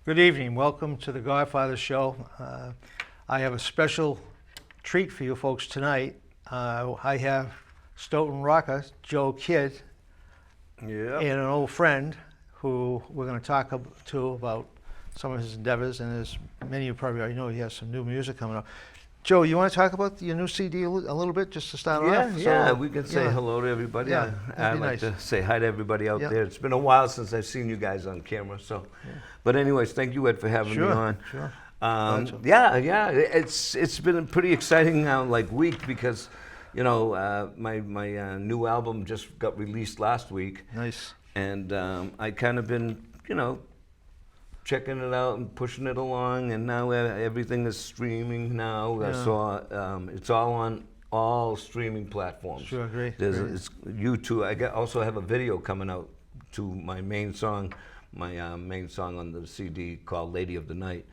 Good evening. Welcome to the Godfather Show. I have a special treat for you folks tonight. I have Stoughton rocker Joe Kidd Yeah. and an old friend who we're going to talk to about some of his endeavors. And as many of you probably already know, he has some new music coming up. Joe, you want to talk about your new CD a little bit, just to start off? Yeah, we can say hello to everybody. Yeah, I'd be like nice. to say hi to everybody out Yeah. there. It's been a while since I've seen you guys on camera, so. Yeah. But anyways, thank you, Ed, for having me on. Sure. Um, Glad to. yeah, it's been a pretty exciting week because, my new album just got released last week, Nice. and I kind of been checking it out and pushing it along, and now everything is streaming now. I Yeah. saw it's all on all streaming platforms. Sure, great. It's YouTube. Also have a video coming out to my main song on the CD called "Lady of the Night."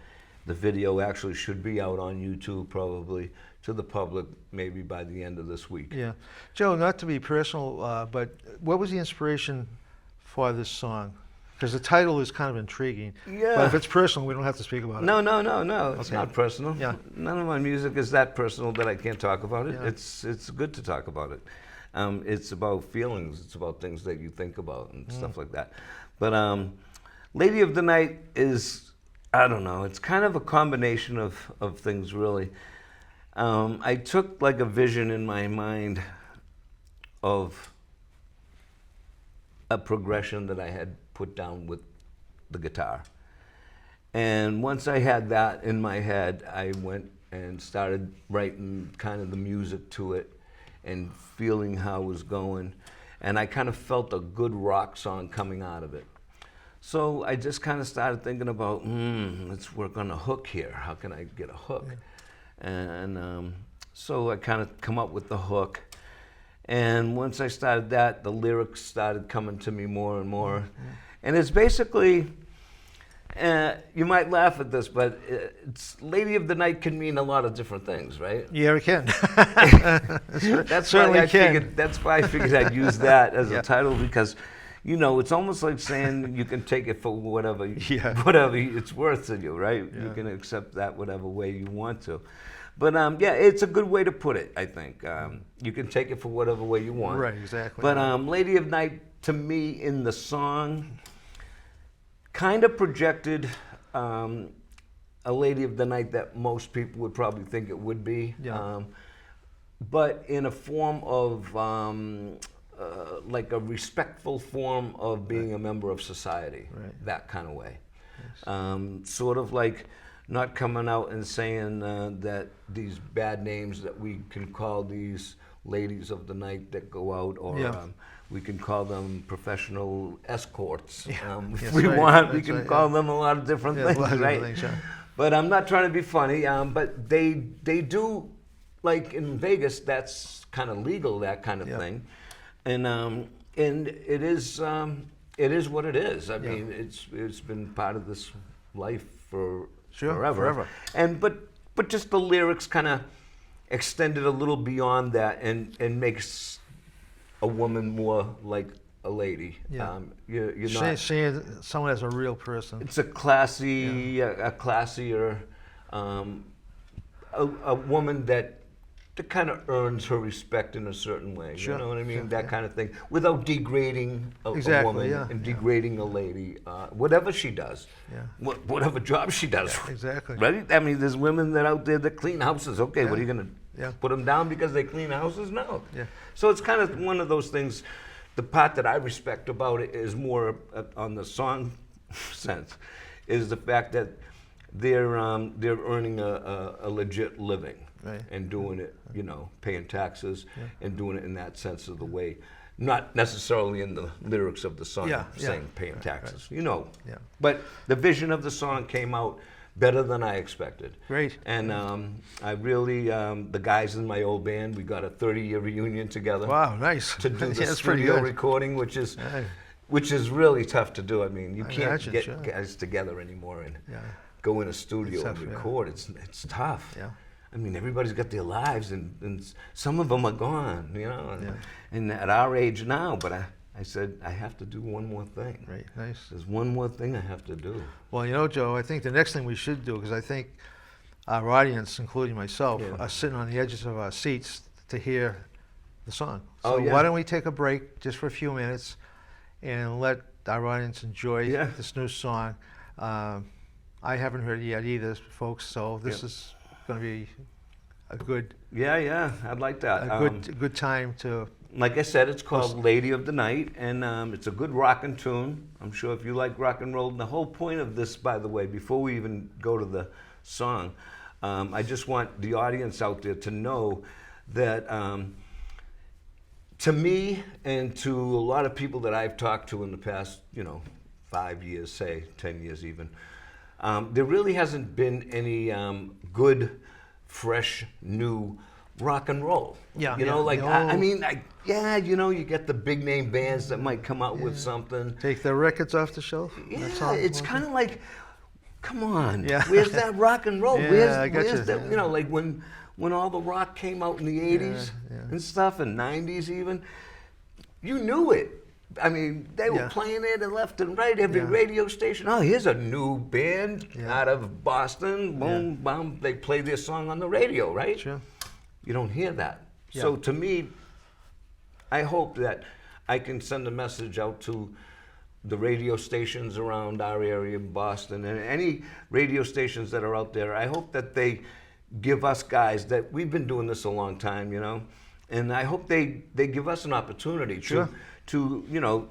The video actually should be out on YouTube probably to the public maybe by the end of this week. Yeah. Joe, not to be personal, but what was the inspiration for this song? Because the title is kind of intriguing. Yeah. But if it's personal, we don't have to speak about it. No. It's Okay. not personal. Yeah. None of my music is that personal that I can't talk about it. Yeah. It's good to talk about it. It's about feelings. It's about things that you think about and stuff like that. But Lady of the Night is, I don't know, it's kind of a combination of things, really. I took like a vision in my mind of a progression that I had put down with the guitar. And once I had that in my head, I went and started writing kind of the music to it and feeling how it was going. And I kind of felt a good rock song coming out of it. So I just kind of started thinking about, let's work on a hook here. How can I get a hook? And so I kind of come up with the hook. And once I started that, the lyrics started coming to me more and more. And it's basically, you might laugh at this, but it's Lady of the Night can mean a lot of different things, right? Yeah, it can. That's why I figured I'd use that as a title, because it's almost like saying you can take it for whatever it's worth to you, right? Yeah. You can accept that whatever way you want to. But it's a good way to put it, I think. You can take it for whatever way you want. Right, exactly. But Lady of Night, to me, in the song, kind of projected a Lady of the Night that most people would probably think it would be. Yeah. But in a form of like a respectful form of being a member of society, that kind of way. Yes. Sort of like not coming out and saying that these bad names that we can call these ladies of the night that go out, or we can call them professional escorts. If we want, we can call them a lot of different things, right? But I'm not trying to be funny, but they do, like in Vegas, that's kind of legal, that kind of thing. And it is what it is. I mean, it's been part of this life for forever. And but just the lyrics kind of extended a little beyond that and makes a woman more like a lady. Yeah. You're not Seeing someone as a real person. It's a classier, a woman that kind of earns her respect in a certain way. Sure. You know what I mean? That kind of thing, without degrading a woman and degrading a lady, whatever she does, whatever job she does. Yeah, exactly. Right? I mean, there's women that out there that clean houses. Okay, what are you gonna put them down because they clean houses? No. Yeah. So it's kind of one of those things. The part that I respect about it is more on the song sense, is the fact that they're earning a legit living. Right. And doing it, paying taxes and doing it in that sense of the way, not necessarily in the lyrics of the song saying paying taxes, Yeah. But the vision of the song came out better than I expected. Great. And I really, the guys in my old band, we got a 30-year reunion together. Wow, nice. To do the That's pretty studio good. recording, which is really tough to do. I mean, you can't imagine, get guys together anymore and go in a studio It's and tough, record. It's tough. Yeah. I mean, everybody's got their lives, and some of them are gone, and at our age now. But I said, I have to do one more thing. Right, nice. There's one more thing I have to do. Well, you know, Joe, I think the next thing we should do, because I think our audience, including myself, Yeah. are sitting on the edges of our seats to hear the song. Oh, So yeah. why don't we take a break just for a few minutes and let our audience enjoy Yeah. this new song. I haven't heard it yet either, folks, so this Yeah. is going to be a good, Yeah, I'd like that. a good time to. Like I said, it's called Lady of the Night, and it's a good rockin' tune. I'm sure if you like rock and roll, and the whole point of this, by the way, before we even go to the song, I just want the audience out there to know that to me and to a lot of people that I've talked to in the past, 5 years, say 10 years even, there really hasn't been any good, fresh, new rock and roll. Yeah, You know, yeah, like, the I old- mean, you get the big name bands that might come out with something. Take their records off the shelf? Yeah, That's all? it's Okay. kind of like, come on, Yeah. where's that rock and roll? Yeah, where's I got where's you, the, yeah. like when all the rock came out in the 80s Yeah. and stuff, and 90s even, you knew it. I mean, they were Yeah. playing it left and right, every Yeah. radio station. Oh, here's a new band Yeah. out of Boston. Boom, boom. They play their song on the radio, right? Sure. You don't hear that. Yeah. So to me, I hope that I can send a message out to the radio stations around our area in Boston and any radio stations that are out there. I hope that they give us guys that we've been doing this a long time, and I hope they give us an opportunity Sure. to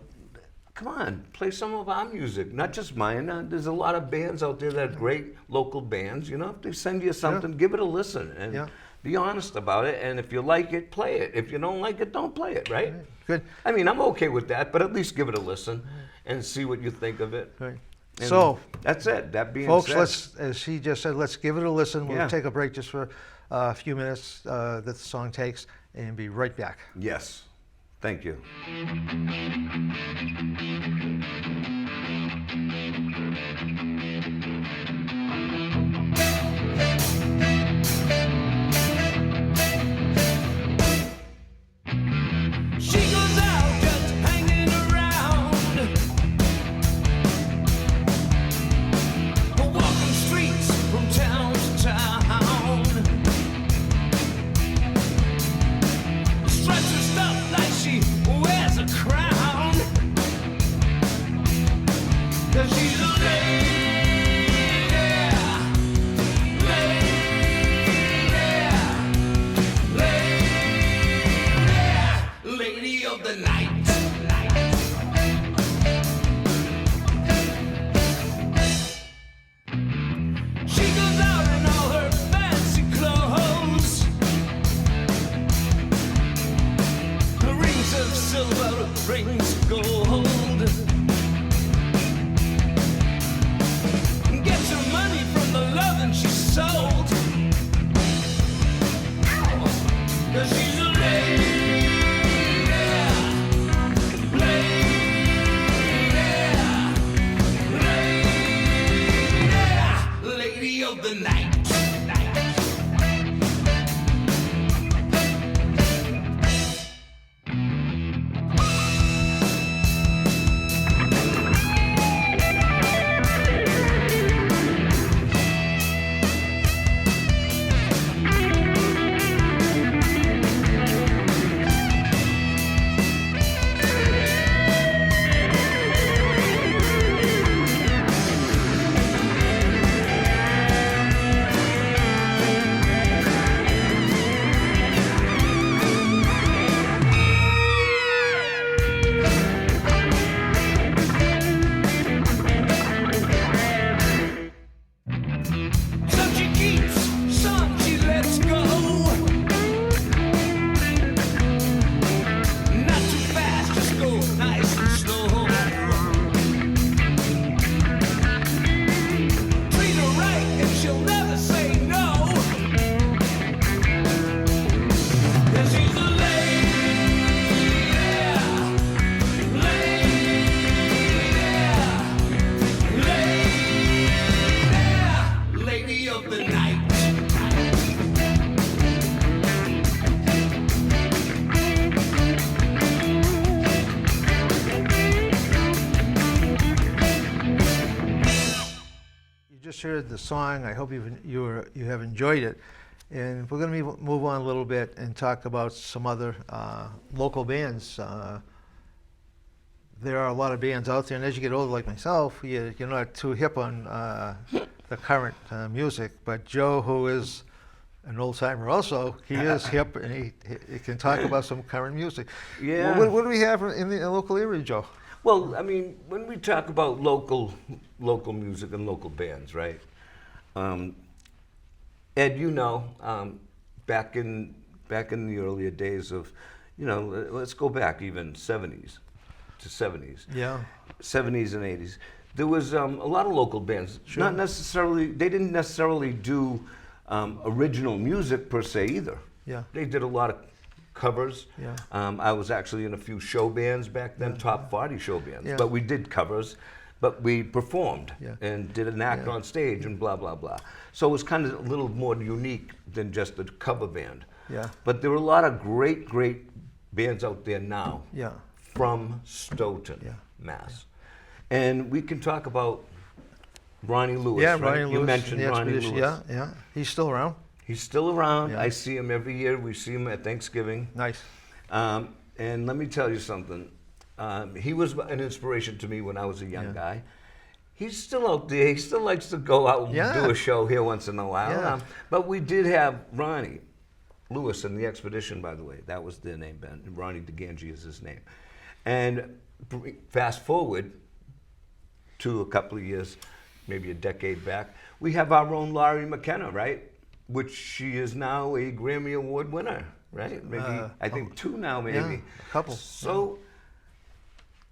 come on, play some of our music, not just mine. There's a lot of bands out there that are great local bands. If they send you something, give it a listen and Yeah. be honest about it. And if you like it, play it. If you don't like it, don't play it, right? Good. I mean, I'm okay with that, but at least give it a listen and see what you think of it. Right. And So, that's it. That being folks, said, as he just said, let's give it a listen. We'll Yeah. take a break just for a few minutes that the song takes and be right back. yes. Thank you. She goes out just hanging around, walking streets from town to town, strutting stuff like she wears a crown, 'cause she's a lady of the night. She goes out in all her fancy clothes, rings of silver, rings of gold. Gets her money from the loving she sold. 'Cause she's a lady of the night. just heard the song. I hope you have enjoyed it. And we're going to move on a little bit and talk about some other local bands. There are a lot of bands out there, and as you get older, like myself, you're not too hip on the current music. But Joe, who is an old timer also, he is hip, and he can talk about some current music. Yeah. What do we have in the local area, Joe? Well, I mean, when we talk about local music and local bands, right? Ed, back in the earlier days of, let's go back even 70s to 70s. Yeah. 70s and 80s. There was a lot of local bands. Sure. They didn't necessarily do original music per se either. Yeah. They did a lot of covers. Yeah. I was actually in a few show bands back then, top 40 show bands. Yeah. But we did covers, but we performed Yeah. and did an act Yeah. on stage and blah, blah, blah. So it was kind of a little more unique than just a cover band. Yeah. But there are a lot of great bands out there now Yeah. from Stoughton, Yeah. Mass. And we can talk about Ronnie Lewis, Yeah, right? Ronnie Lewis. You mentioned the Ronnie Expedition. Lewis. Yeah, yeah. He's still around. He's still around. Yeah. I see him every year. We see him at Thanksgiving. Nice. And let me tell you something. He was an inspiration to me when I was a young Yeah. guy. He's still out there. He still likes to go out and Yeah. do a show here once in a while. Yeah. But we did have Ronnie Lewis and the Expedition, by the way. That was their name, Ben. Ronnie DeGangi is his name. And fast forward to a couple of years, maybe a decade back, we have our own Laurie McKenna, right? Which she is now a Grammy Award winner, right? Maybe I think 2 now, maybe. Yeah, a couple. So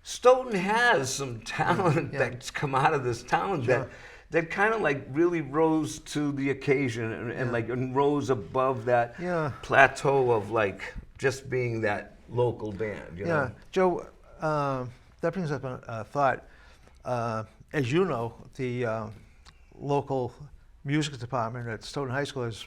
Stoughton has some talent Yeah. that's come out of this town Sure. that kind of like really rose to the occasion and rose above that Yeah. plateau of like just being that local band. You Yeah, know? Joe, that brings up a thought. As you know, the local music department at Stoughton High School has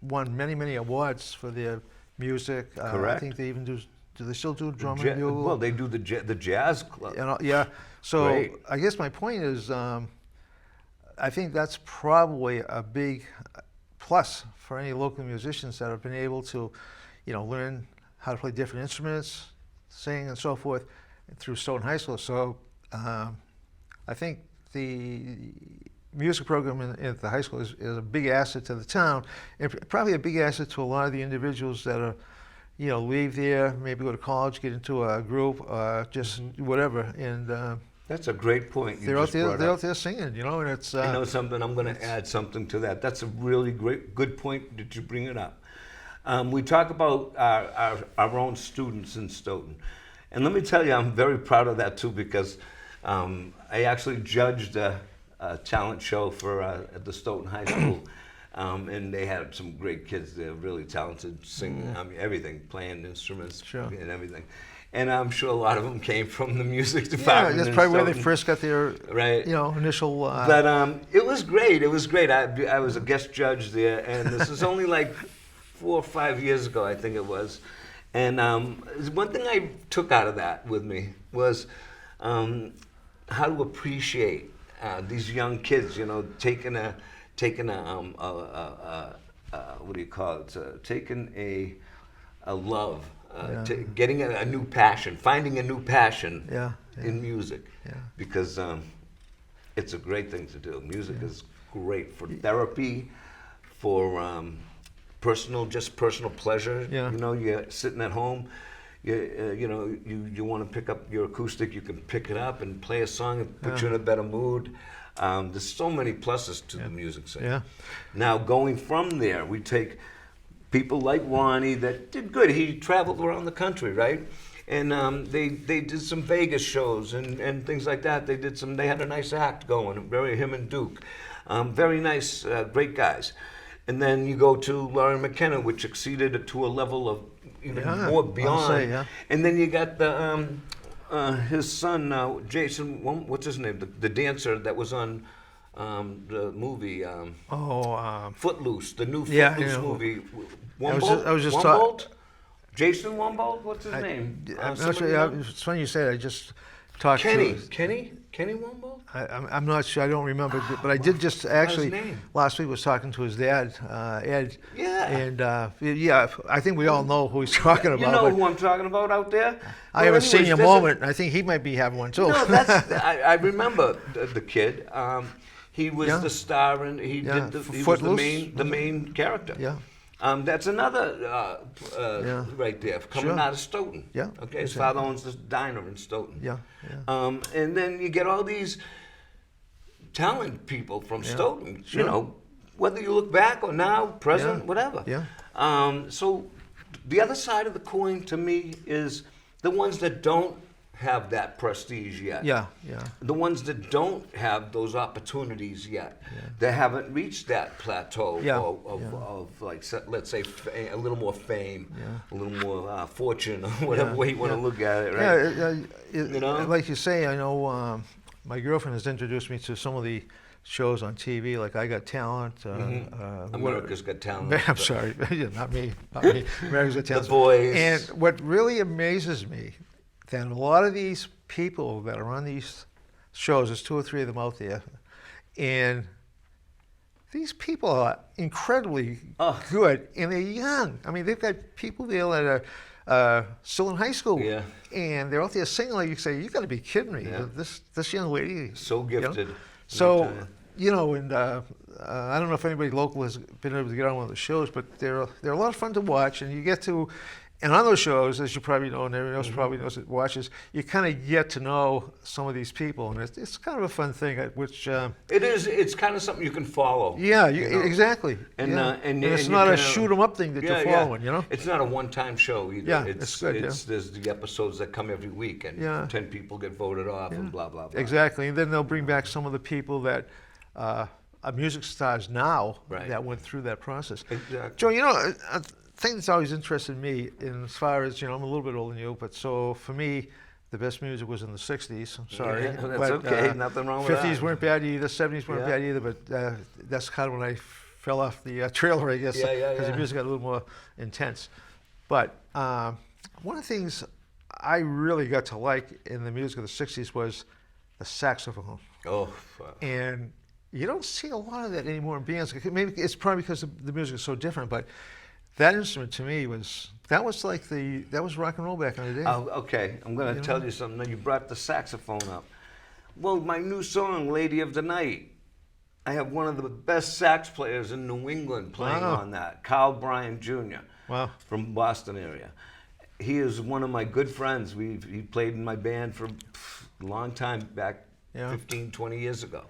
won many awards for their music. I Correct. think they even do they still do drum Ja- and bugle? well, they do the jazz club. Yeah. So Great. I guess my point is, I think that's probably a big plus for any local musicians that have been able to, learn how to play different instruments, sing, and so forth through Stoughton High School. So I think the music program at the high school is a big asset to the town, and probably a big asset to a lot of the individuals that are, leave there, maybe go to college, get into a group, just whatever, and That's a great point. they're out there singing, and it's. You know something? I'm going to add something to that. That's a really good point that you bring it up. We talk about our own students in Stoughton, and let me tell you, I'm very proud of that too because I actually judged a talent show for at the Stoughton High School. And they had some great kids. They're really talented, singing, everything, playing instruments Sure. and everything. And I'm sure a lot of them came from the music Yeah, department. that's in probably where they Stoughton. first got their, Right. initial. But it was great. It was great. I was a guest judge there, and this is only like 4 or 5 years ago, I think it was. And one thing I took out of that with me was how to appreciate these young kids. Taking a what do you call it? Taking a love. Getting a new passion, finding a new passion Yeah, in music, Yeah. because it's a great thing to do. Music is great for therapy, for personal pleasure. Yeah. You're sitting at home, you want to pick up your acoustic, you can pick it up and play a song and put you in a better mood. There's so many pluses to the music scene. Yeah. Now, going from there, we take people like Ronnie that did good. He traveled around the country, right? And they did some Vegas shows and things like that. They had a nice act going. Him and Duke, very nice, great guys. And then you go to Laurie McKenna, which exceeded to a level of even more beyond. I'll say, yeah. And then you got the his son Jason. What's his name? The dancer that was on the movie. Footloose, the new Yeah, Footloose yeah. movie. I was just Wumbold? Jason Wumbold? What's his name? I'm not Somebody sure, know? it's funny you say that. I just talk Kenny. to. Kenny Wombo? I'm not sure. I don't remember, but I did just actually name? last week was talking to his dad, Ed. Yeah. And yeah, I think we all know who he's talking about. You know but who I'm talking about out there? I Well, have a anyways, senior there's moment. I think he might be having one too. No, that's I remember the kid. He was Yeah. the star, and he Yeah, did he was the Footloose. main character. Yeah. That's another Yeah. right there coming Sure. out of Stoughton. Yeah, Okay, his exactly. father owns this diner in Stoughton. Yeah, yeah. And then you get all these talent people from Stoughton. Sure. You know, whether you look back or now, present, Yeah. whatever. Yeah. So the other side of the coin to me is the ones that don't have that prestige yet. Yeah, yeah. The ones that don't have those opportunities yet, that haven't reached that plateau Yeah, of like, let's say, a little more fame, a little more fortune, or whatever way you want to look at it, right? Yeah, You know? like you say, I know my girlfriend has introduced me to some of the shows on TV, like I Got Talent. America's Got Talent. I'm sorry, yeah, not me. America's Got Talent. The Boys. And what really amazes me, that a lot of these people that are on these shows, there's 2 or 3 of them out there, and these people are incredibly good, and they're young. I mean, they've got people there that are still in high school, Yeah. and they're out there singing like you say, you got to be kidding me. Yeah. This young lady, So you know? gifted. So, you know, and I don't know if anybody local has been able to get on one of the shows, but they're a lot of fun to watch, and you get to. And on those shows, as you probably know, and everyone else probably knows that watches, you kind of get to know some of these people, and it's kind of a fun thing. Which It is. It's kind of something you can follow. yeah, you know? exactly. And, yeah. and it's you not a kinda- shoot 'em up thing that you're following, you know. It's not a one-time show either. Yeah, it's good, yeah. There's the episodes that come every week, and Yeah. 10 people get voted off, and blah blah blah. Exactly, and then they'll bring back some of the people that are music stars now Right. that went through that process. Exactly. Joe, you know, a thing that's always interested me, in as far as, you know, I'm a little bit older than you, but so for me, the best music was in the 60s. I'm sorry. Yeah, that's but, okay, nothing wrong with 50s that. weren't bad either, 70s weren't Yeah. bad either, but that's kind of when I fell off the trailer, I guess, Yeah, yeah, because yeah. the music got a little more intense. But one of the things I really got to like in the music of the 60s was the saxophone. Oh, fuck. And you don't see a lot of that anymore in bands. Maybe it's probably because the music is so different, but that instrument to me was rock and roll back in the day. Okay, I'm going to tell you something. Now, you brought the saxophone up. Well, my new song, Lady of the Night, I have one of the best sax players in New England playing Wow. on that, Carl Bryan Jr. Wow. from Boston area. He is one of my good friends. He played in my band for a long time back, Yeah. 15, 20 years ago.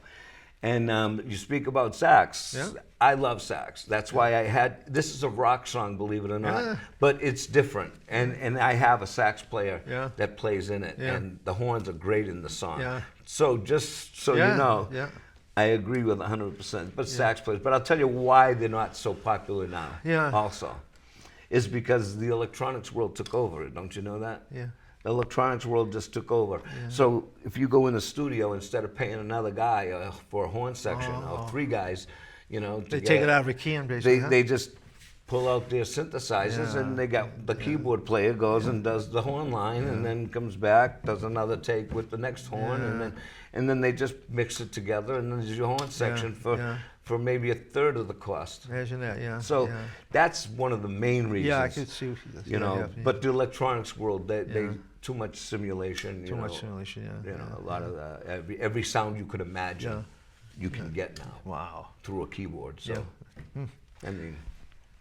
And you speak about sax. Yeah. I love sax. That's why this is a rock song, believe it or not, Yeah. but it's different. And I have a sax player Yeah. that plays in it, Yeah. and the horns are great in the song. Yeah. So just so Yeah, you know, yeah. I agree with 100%. But sax players, but I'll tell you why they're not so popular now. Yeah. Also, is because the electronics world took over it. Don't you know that? Yeah. The electronics world just took over. So if you go in the studio, instead of paying another guy for a horn section or 3 guys, you know, They take it out of a can, basically. they just pull out their synthesizers, Yeah. and they got the keyboard player goes and does the horn line, and then comes back, does another take with the next horn, and then they just mix it together, and then there's your horn section for maybe a third of the cost. Imagine that, yeah. So yeah. that's one of the main reasons. Yeah, I could see. You know, but the electronics world, they too much simulation. Too much simulation, yeah. You know, a lot of every sound you could imagine, you can get now Wow. through a keyboard. So, I mean.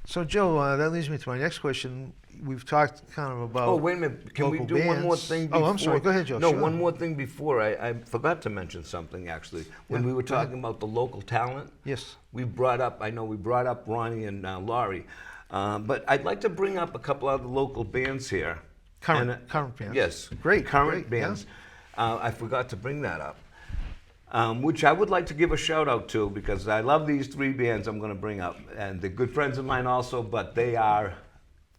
So, Joe, that leads me to my next question. We've talked kind of about. Oh, wait a minute. Can we local do one more bands. thing before? Oh, I'm sorry. Go ahead, Joe. No, Sure. one more thing before. I forgot to mention something, actually. When we were go ahead. talking about the local talent, Yes. we brought up Ronnie and Laurie. But I'd like to bring up a couple other local bands here. Current bands. Yes. Great, Current great, yeah. bands. I forgot to bring that up. Which I would like to give a shout out to, because I love these 3 bands I'm going to bring up. And they're good friends of mine also, but they are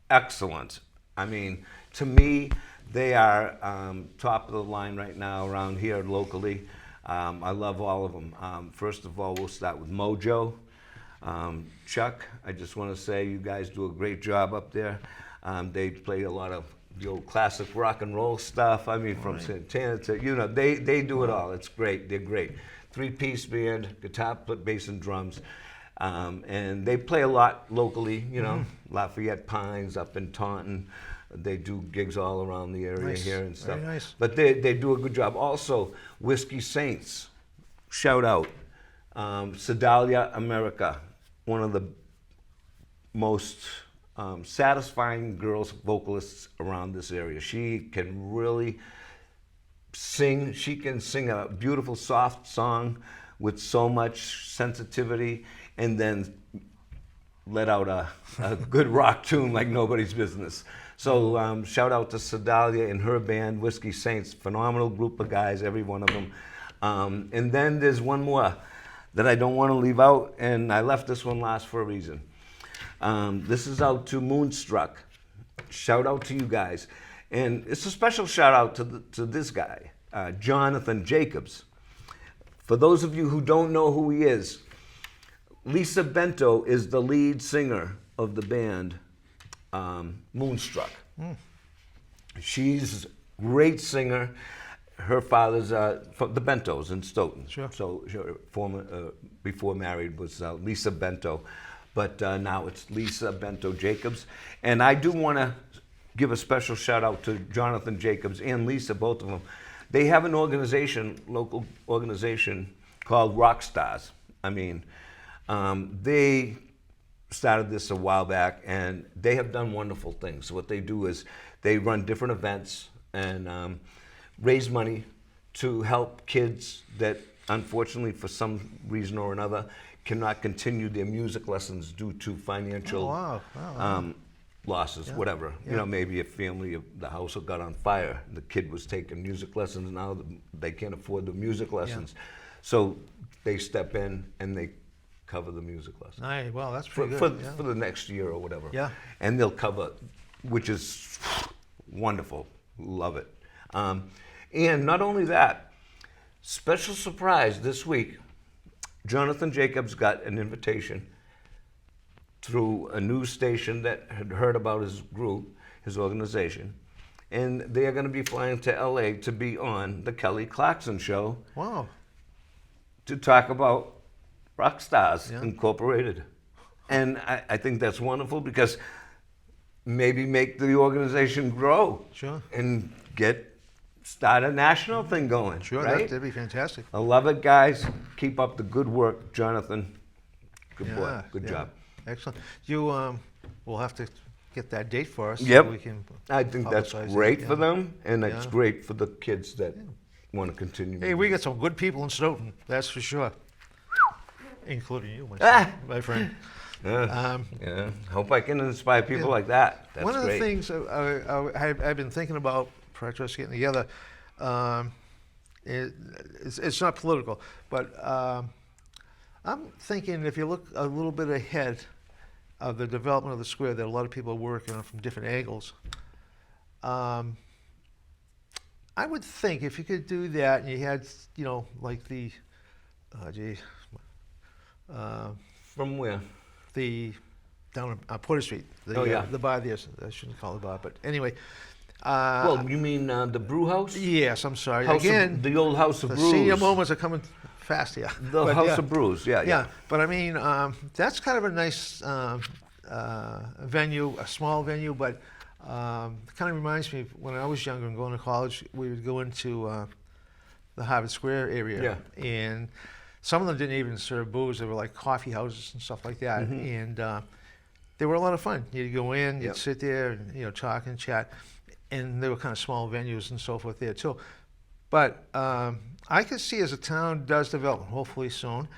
excellent. I mean, to me, they are top of the line right now around here locally. I love all of them. First of all, we'll start with Mojo. Chuck, I just want to say you guys do a great job up there. They play a lot of the old classic rock and roll stuff. I mean, from Santana to, you know, they do it all. It's great. They're great. 3-piece band, guitar, bass, and drums. And they play a lot locally, you know, Lafayette Pines up in Taunton. They do gigs all around the area here and stuff. Very nice. But they do a good job. Also, Whiskey Saints, shout out. Sedalia America, one of the most satisfying girls vocalists around this area. She can really sing. She can sing a beautiful, soft song with so much sensitivity, and then let out a good rock tune like nobody's business. So shout out to Sedalia and her band, Whiskey Saints. Phenomenal group of guys, every one of them. And then there's one more that I don't want to leave out, and I left this one last for a reason. This is out to Moonstruck. Shout out to you guys. And it's a special shout out to this guy, Jonathan Jacobs. For those of you who don't know who he is, Lisa Bento is the lead singer of the band Moonstruck. She's a great singer. Her father's from the Bentos in Stoughton. Sure. So before married was Lisa Bento, but now it's Lisa Bento Jacobs. And I do want to give a special shout out to Jonathan Jacobs and Lisa, both of them. They have an organization, local organization called Rock Stars. I mean, they started this a while back, and they have done wonderful things. So what they do is they run different events and raise money to help kids that unfortunately for some reason or another cannot continue their music lessons due to financial losses, whatever. Yeah. You know, maybe a family, the house got on fire, the kid was taking music lessons, now they can't afford the music lessons. So they step in and they cover the music lessons. Nice. Well, that's For, pretty for, good. for the next year or whatever. Yeah. And they'll cover, which is wonderful. Love it. And not only that, special surprise this week, Jonathan Jacobs got an invitation through a news station that had heard about his group, his organization, and they are going to be flying to LA to be on the Kelly Clarkson Show Wow. to talk about Rock Stars Yeah. Incorporated. And I think that's wonderful because maybe make the organization grow. Sure. And start a national thing going. Sure, right? that'd be fantastic. I love it, guys. Keep up the good work, Jonathan. Good boy. Yeah, Good yeah. job. Excellent. You will have to get that date for us. Yep. So we can I think that's publicize it, great for yeah. them, and it's Yeah. great for the kids that want to continue. Hey, we got some good people in Stoughton, that's for sure. Including you, my friend. Yeah. Hope I can inspire people like that. That's One of great. the things I've been thinking about prior to us getting together, it's not political, but I'm thinking if you look a little bit ahead of the development of the square that a lot of people are working on from different angles, I would think if you could do that and you had, you know, like the, From where? the down on Porter Street, the bar there. I shouldn't call it a bar, but anyway. Well, you mean the brew house? Yes, I'm sorry. House Again, of, the old House of the Brews. senior moments are coming fast here. The But House yeah, of Brews, yeah. yeah. But I mean, that's kind of a nice venue, a small venue, but kind of reminds me of when I was younger and going to college, we would go into the Harvard Square area. Yeah. And some of them didn't even serve booze. They were like coffee houses and stuff like that. And they were a lot of fun. You'd go in, you'd Yep. sit there and, you know, talk and chat. And they were kind of small venues and so forth there too. But I could see as a town does develop, hopefully soon,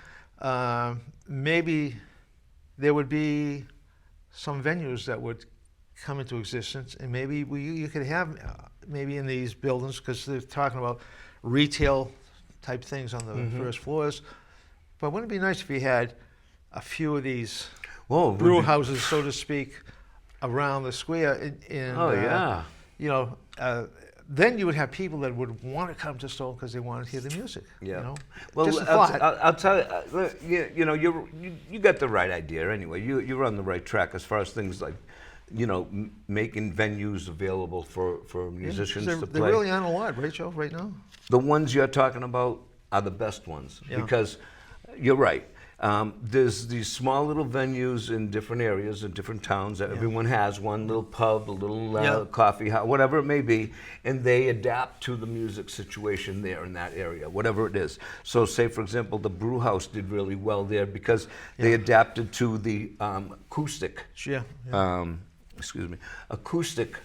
maybe there would be some venues that would come into existence, and maybe you could have maybe in these buildings, because they're talking about retail type things on the first floors. But wouldn't it be nice if you had a few of these brew houses, so to speak, around the square? And, Oh, yeah. You know, then you would have people that would want to come to Stoughton because they want to hear the music. Yeah. You know? Well, Just a I'll, thought. I'll tell you, you know, you got the right idea anyway. You're on the right track as far as things like making venues available for musicians to They're play. really on a lot, right, Joe, right now? The ones you're talking about are the best ones Yeah. because you're right. There's these small little venues in different areas, in different towns. That Everyone has one little pub, a little Yeah. coffee house, whatever it may be, and they adapt to the music situation there in that area, whatever it is. So, say for example, the Brew House did really well there because they adapted to the acoustic. Yeah. Acoustic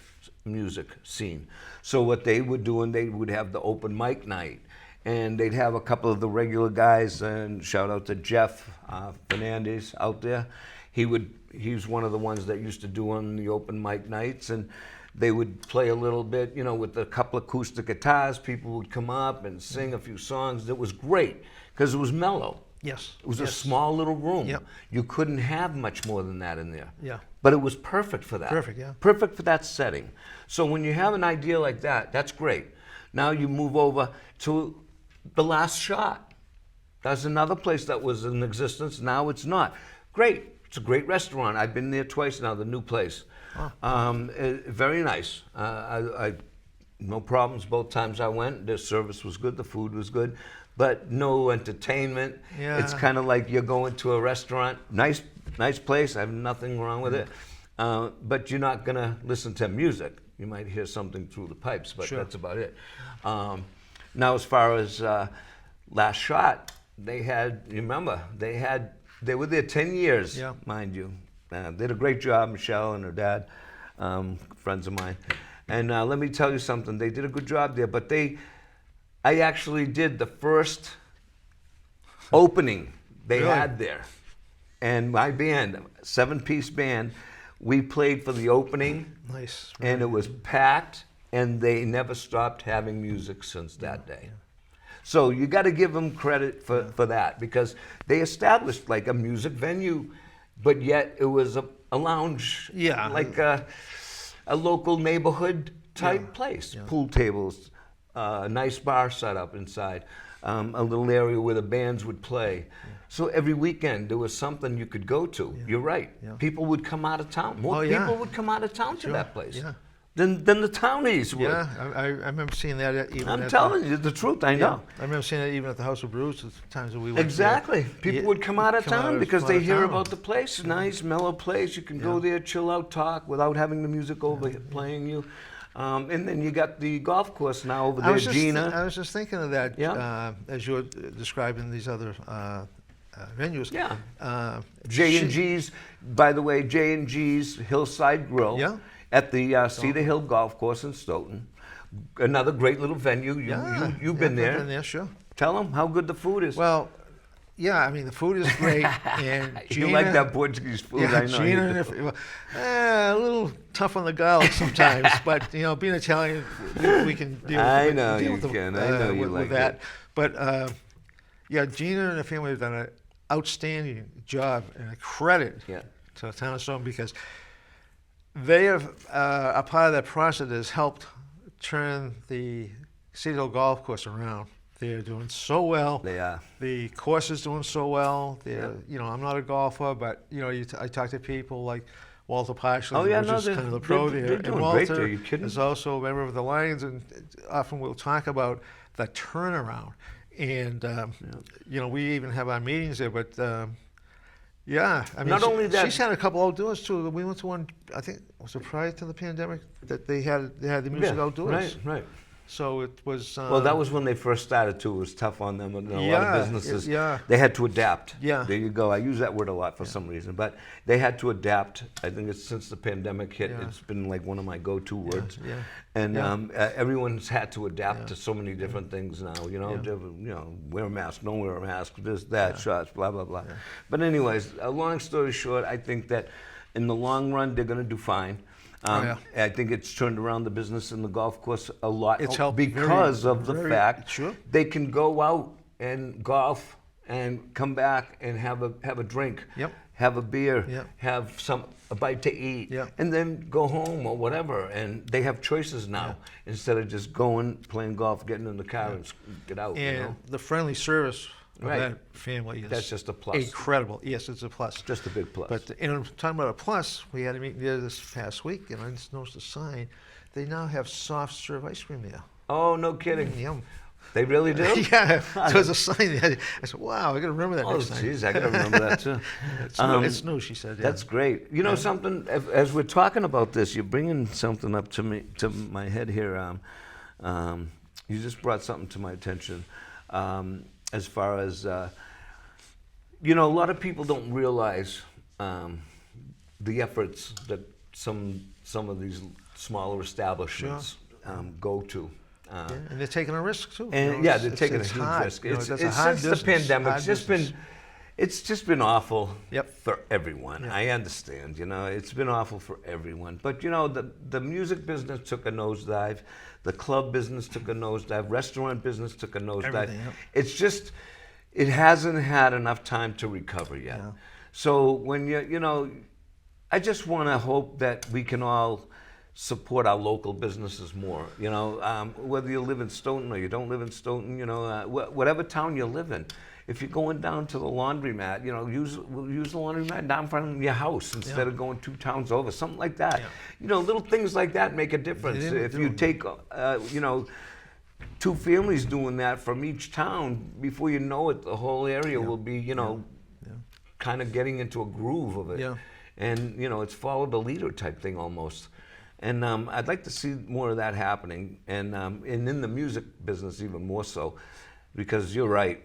music scene. So what they would do, and they would have the open mic night, and they'd have a couple of the regular guys, and shout out to Jeff Fernandez out there. He's one of the ones that used to do on the open mic nights, and they would play a little bit, with a couple of acoustic guitars. People would come up and sing a few songs. It was great because it was mellow. Yes. It was a small little room. Yep. You couldn't have much more than that in there. Yeah. But it was perfect for that. Perfect, yeah. Perfect for that setting. So when you have an idea like that, that's great. Now you move over to The Last Shot. That's another place that was in existence. Now it's not. Great. It's a great restaurant. I've been there twice now, the new place. Very nice. I no problems both times I went. Their service was good. The food was good. But no entertainment. Yeah. It's kind of like you're going to a restaurant. Nice place. I have nothing wrong with it. But you're not going to listen to music. You might hear something through the pipes, but Sure. that's about it. Now, as far as Last Shot, they were there 10 years, Yeah. mind you. Did a great job, Michelle and her dad, friends of mine. And let me tell you something, they did a good job there, but I actually did the first opening they Really? had there. And my band, 7-piece band, we played for the opening, Nice. and it was packed, and they never stopped having music since that day. So you got to give them credit for that, because they established like a music venue, but yet it was a lounge, Yeah. like a local neighborhood type place. Yeah. Pool tables, a nice bar set up inside, a little area where the bands would play. So every weekend there was something you could go to. You're right. Yeah. People would come out of town. More Oh, yeah. people would come out of town to Sure. that place Yeah. than the townies would. Yeah, I remember seeing that even I'm at telling you the truth. I know. I remember seeing it even at the House of Brews, the times that we went Exactly. there. People Yeah, would come out of town because they hear town. about the place. Nice, mellow place. You can go there, chill out, talk without having the music over playing you. And then you got the golf course now over there, Gina. I was just thinking of that Yeah. as you were describing these other venues. Yeah. J&G's, by the way, J&G's Hillside Grill Yeah. at the Cedar Hill Golf Course in Stoughton. Another great little venue. You've been there. I've been there, sure. Tell them how good the food is. Well, yeah, I mean, the food is great. And you like that Portuguese food, Yeah, I know. Gina, a little tough on the garlic sometimes, but being Italian, we can deal. I know deal you with the- can. I know you with like that. it. But yeah, Gina and the family have done an outstanding job, and a credit Yeah. to the town of Stoughton, because they have a part of that process has helped turn the Cedar Hill Golf Course around. They're doing so well. They are. The course is doing so well. They're, I'm not a golfer, but I talk to people like Walter Parsley, Oh, yeah, which no, is they're- kind of the pro they're there. doing And great Walter there, you kidding? is also a member of the Lions, and often we'll talk about the turnaround. And we even have our meetings there. But yeah, I mean, Not only that- she's had a couple outdoors too. We went to one, I think, was it prior to the pandemic that they had the music outdoors. Right. So it was. Well, that was when they first started too. It was tough on them, and a lot of businesses. yeah. They had to adapt. Yeah. There you go. I use that word a lot for some reason, but they had to adapt. I think it's since the pandemic hit, Yeah. it's been like one of my go-to words. yeah. And Yeah. everyone's had to adapt Yeah. to so many different things now. Yeah. Wear a mask, don't wear a mask, this, that, shots, blah blah blah. But anyways, a long story short, I think that in the long run they're going to do fine. I think it's turned around the business in the golf course a lot. It's helped because of the very- fact sure. they can go out and golf and come back and have a drink, Yep. have a beer, Yep. have a bite to eat, Yep. and then go home or whatever. And they have choices now instead of just going, playing golf, getting in the car and get out. And the friendly service of Right. that family is That's just a plus. incredible. Yes, it's a plus. Just a big plus. But talking about a plus, we had a meeting there this past week, and I just noticed a sign. They now have soft serve ice cream there. Oh, no kidding. Yum. They really do? Yeah, there was a sign there. I said, "Wow, I got to remember that Oh, next time." jeez, I got to remember that too. It's new, she said. Yeah. That's great. You know something? As we're talking about this, you're bringing something up to me, to my head here. You just brought something to my attention. As far as you know, a lot of people don't realize the efforts that some of these smaller establishments go to. Yeah, and they're taking a risk too. And You know, yeah, they're taking a it's huge hard. risk. You know, It's that's a hard since the business, pandemic, hard it's just been awful Yep. for everyone. Yeah. I understand, you know, it's been awful for everyone. But you know, the music business took a nosedive, the club business took a nosedive, restaurant business took a nosedive. Everything, yep. It's just, it hasn't had enough time to recover yet. Yeah. So when you know, I just want to hope that we can all support our local businesses more. You know, whether you live in Stoughton or you don't live in Stoughton, you know, whatever town you live in. If you're going down to the laundromat, you know, use the laundromat down in front of your house instead of going 2 towns over, something like that. Yeah. You know, little things like that make a difference. They If do. you take, you know, 2 families doing that from each town, before you know it, the whole area will be, you know, kind of getting into a groove of it. Yeah. And, you know, it's follow the leader type thing almost. And I'd like to see more of that happening, and in the music business even more so, because you're right.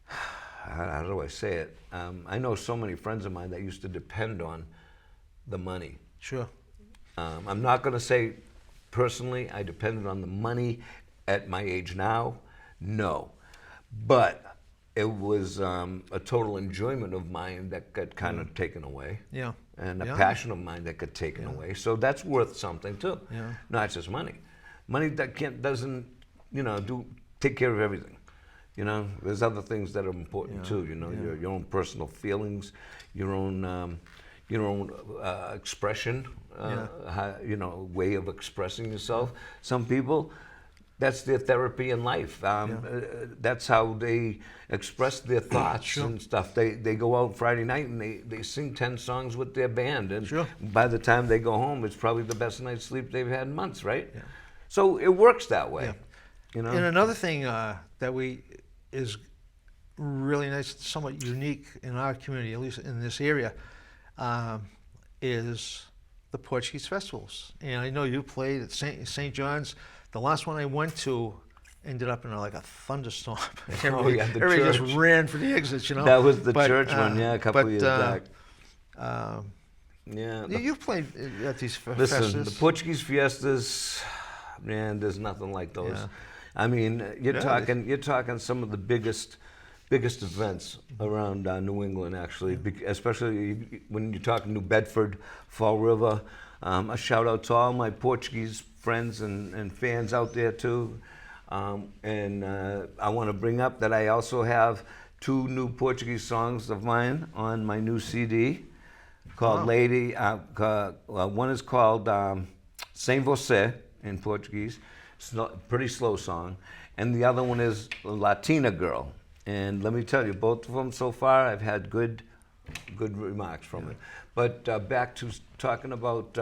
How do I say it? I know so many friends of mine that used to depend on the money. Sure. I'm not going to say personally I depended on the money at my age now. No, but it was a total enjoyment of mine that got kind of taken away. Yeah. And a Yeah. passion of mine that got taken away. So that's worth something too. Yeah. Not just money. Money that doesn't, you know, take care of everything. You know, there's other things that are important too. You know, your own personal feelings, your own expression. You know, way of expressing yourself. Some people, that's their therapy in life. That's how they express their thoughts and stuff. They go out Friday night and they sing 10 songs with their band, and by the time they go home, it's probably the best night's sleep they've had in months, right? Yeah. So it works that way. Yeah. You know. And another thing that is really nice, somewhat unique in our community, at least in this area, is the Portuguese festivals. And I know you played at St. John's. The last one I went to ended up in like a thunderstorm. Oh, yeah, the Everybody church. just ran for the exits, you know. That was the But, church one, yeah, a couple of years back. Yeah. You played at these Listen, festas. the Portuguese fiestas, man, there's nothing like those. Yeah. I mean, you're Yeah, you're talking some of the biggest events around New England, actually, especially when you're talking New Bedford, Fall River. A shout out to all my Portuguese friends and fans out there too. And I want to bring up that I also have 2 new Portuguese songs of mine on my new CD called Lady. One is called Sem Você in Portuguese. It's a pretty slow song. And the other one is Latina Girl. And let me tell you, both of them so far, I've had good remarks from it. But back to talking about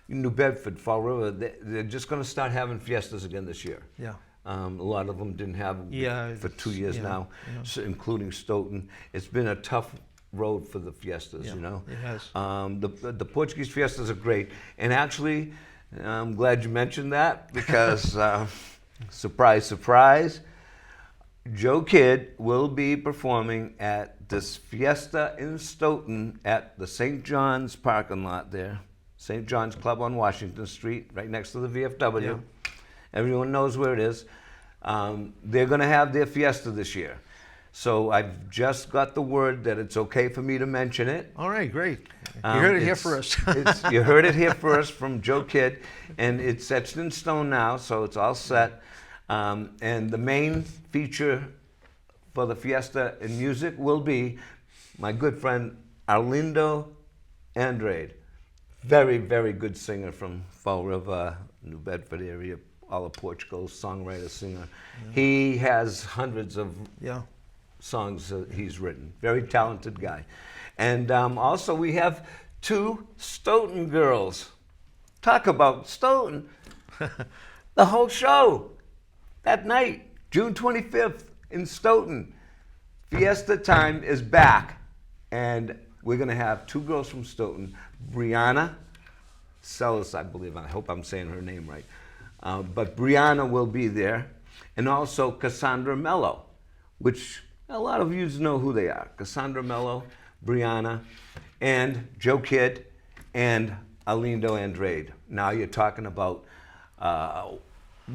New Bedford, Fall River, they're just going to start having fiestas again this year. Yeah. A lot of them didn't have for 2 years now, so including Stoughton. It's been a tough road for the fiestas, you know. It has. The Portuguese fiestas are great. And actually, I'm glad you mentioned that because, surprise, surprise, Joe Kidd will be performing at this fiesta in Stoughton at the St. John's parking lot there. St. John's Club on Washington Street, right next to the VFW. Yeah. Everyone knows where it is. They're going to have their fiesta this year. So I've just got the word that it's okay for me to mention it. All right, great. You heard it here first. You heard it here first from Joe Kidd, and it's etched in stone now, so it's all set. And the main feature for the fiesta in music will be my good friend Arlindo Andrade. Very, very good singer from Fall River, New Bedford area. all of Portugal, songwriter, singer. He has hundreds of Yeah. songs he's written. Very talented guy. And also we have 2 Stoughton girls. Talk about Stoughton. The whole show that night, June 25th in Stoughton. Fiesta Time is back. And we're going to have 2 girls from Stoughton, Brianna Sellis, I believe. I hope I'm saying her name right. But Brianna will be there. And also Cassandra Mello, which a lot of you know who they are. Cassandra Mello, Brianna, and Joe Kidd, and Alindo Andrade. Now you're talking about